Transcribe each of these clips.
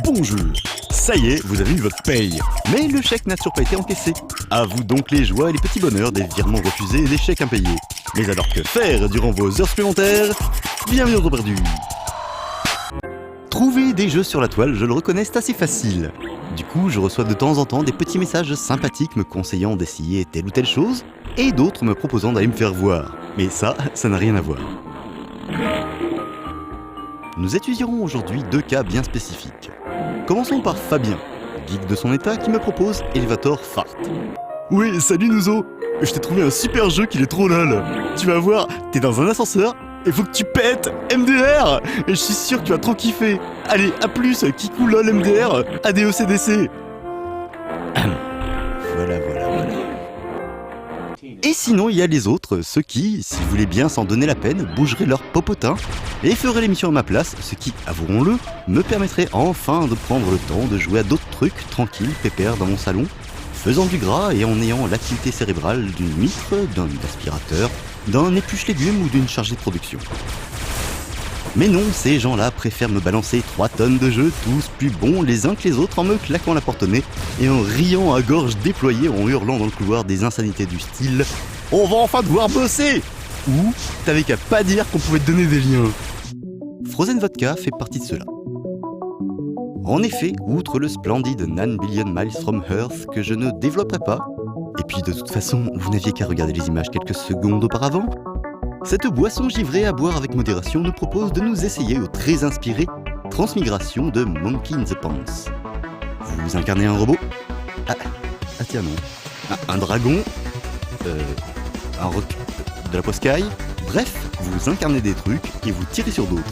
Bon jeu. Ça y est, vous avez eu votre paye. Mais le chèque n'a toujours pas été encaissé. À vous donc les joies et les petits bonheurs des virements refusés et des chèques impayés. Mais alors que faire durant vos heures supplémentaires? Bienvenue dans Perdu. Trouver des jeux sur la toile, je le reconnais, c'est assez facile. Du coup, je reçois de temps en temps des petits messages sympathiques me conseillant d'essayer telle ou telle chose, et d'autres me proposant d'aller me faire voir. Mais ça n'a rien à voir. Nous étudierons aujourd'hui deux cas bien spécifiques. Commençons par Fabien, geek de son état, qui me propose Elevator Fart. Oui, salut Nouzo. Je t'ai trouvé un super jeu qui est trop lol. Tu vas voir, t'es dans un ascenseur, et faut que tu pètes MDR. Et je suis sûr que tu vas trop kiffer. Allez, à plus, Kikou lol MDR, ADECDC. Voilà. Et sinon, il y a les autres, ceux qui, s'ils voulaient bien s'en donner la peine, bougeraient leur popotin et feraient l'émission à ma place, ce qui, avouons-le, me permettrait enfin de prendre le temps de jouer à d'autres trucs tranquilles, pépères dans mon salon, faisant du gras et en ayant l'activité cérébrale d'une mitre, d'un aspirateur, d'un épluche-légumes ou d'une chargée de production. Mais non, ces gens-là préfèrent me balancer 3 tonnes de jeux, tous plus bons les uns que les autres, en me claquant la porte au nez et en riant à gorge déployée en hurlant dans le couloir des insanités du style « On va enfin devoir bosser !» ou « T'avais qu'à pas dire qu'on pouvait te donner des liens !» Frozen Vodka fait partie de cela. En effet, outre le splendide 9 Billion Miles from Earth que je ne développerai pas, et puis de toute façon, vous n'aviez qu'à regarder les images quelques secondes auparavant, cette boisson givrée à boire avec modération nous propose de nous essayer au très inspiré Transmigration de Monkey in the Pants. Vous incarnez un robot? Ah tiens non. Un dragon? Un roc de la poiscaille? Bref, vous incarnez des trucs et vous tirez sur d'autres.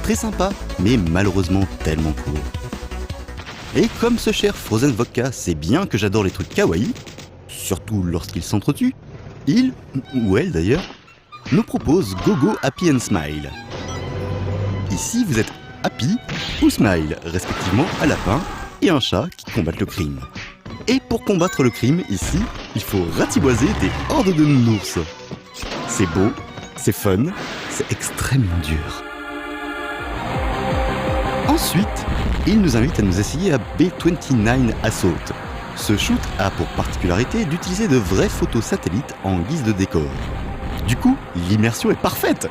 Très sympa, mais malheureusement tellement court. Et comme ce cher Frozen Vodka sait bien que j'adore les trucs kawaii, surtout lorsqu'ils s'entretuent, il, ou elle d'ailleurs, nous propose Gogo Happy and Smile. Ici, vous êtes Happy ou Smile, respectivement un lapin et un chat qui combattent le crime. Et pour combattre le crime, ici, il faut ratiboiser des hordes de nounours. C'est beau, c'est fun, c'est extrêmement dur. Ensuite, il nous invite à nous essayer à B-29 Assault. Ce shoot a pour particularité d'utiliser de vraies photos satellites en guise de décor. Du coup, l'immersion est parfaite.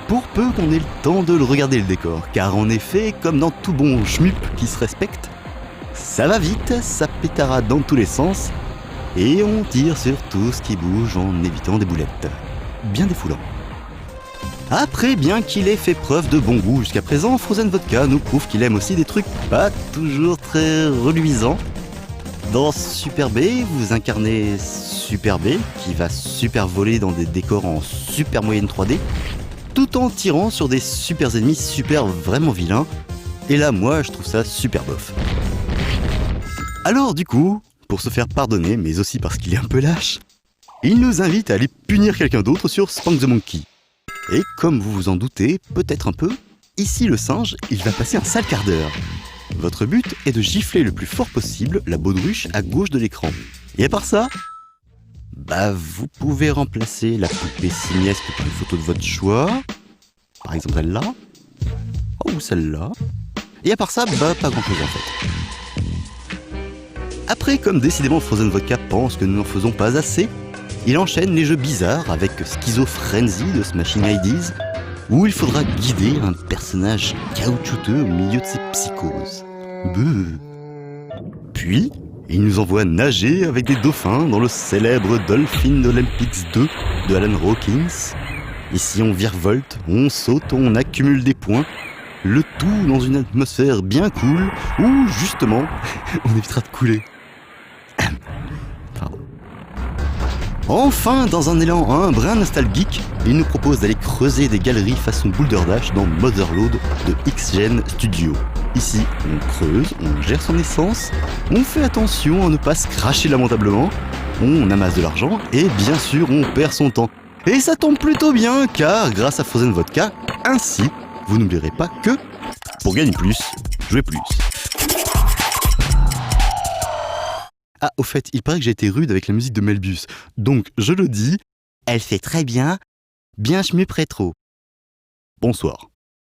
Pour peu qu'on ait le temps de le regarder le décor, car en effet, comme dans tout bon schmup qui se respecte, ça va vite, ça pétarade dans tous les sens, et on tire sur tout ce qui bouge en évitant des boulettes. Bien défoulant. Après, bien qu'il ait fait preuve de bon goût jusqu'à présent, Frozen Vodka nous prouve qu'il aime aussi des trucs pas toujours très reluisants. Dans Super B, vous incarnez Super B, qui va super voler dans des décors en super moyenne 3D, tout en tirant sur des super ennemis super vraiment vilains. Et là, moi, je trouve ça super bof. Alors du coup, pour se faire pardonner, mais aussi parce qu'il est un peu lâche, il nous invite à aller punir quelqu'un d'autre sur Spank the Monkey. Et comme vous vous en doutez, peut-être un peu, ici le singe, il va passer un sale quart d'heure. Votre but est de gifler le plus fort possible la baudruche à gauche de l'écran. Et à part ça, vous pouvez remplacer la poupée simiesque par une photo de votre choix. Par exemple celle-là. Ou celle-là. Et à part ça, pas grand-chose en fait. Après, comme décidément Frozen Vodka pense que nous n'en faisons pas assez, il enchaîne les jeux bizarres avec Schizo Frenzy de Smashing IDs, où il faudra guider un personnage caoutchouteux au milieu de ses psychoses. Beuh. Puis, il nous envoie nager avec des dauphins dans le célèbre Dolphin Olympics 2 de Alan Hawkins. Ici, on virevolte, on saute, on accumule des points, le tout dans une atmosphère bien cool, où, justement, on évitera de couler. Pardon. Enfin, dans un élan un brin nostalgique, il nous propose d'aller creuser des galeries façon Boulder Dash dans Motherload de X-Gen Studio. Ici, on creuse, on gère son essence, on fait attention à ne pas se cracher lamentablement, on amasse de l'argent et bien sûr on perd son temps. Et ça tombe plutôt bien car grâce à Frozen Vodka, ainsi, vous n'oublierez pas que, pour gagner plus, jouez plus. Ah, au fait, il paraît que j'ai été rude avec la musique de Melbus. Donc, je le dis, elle fait très bien, bien schmup rétro. Bonsoir.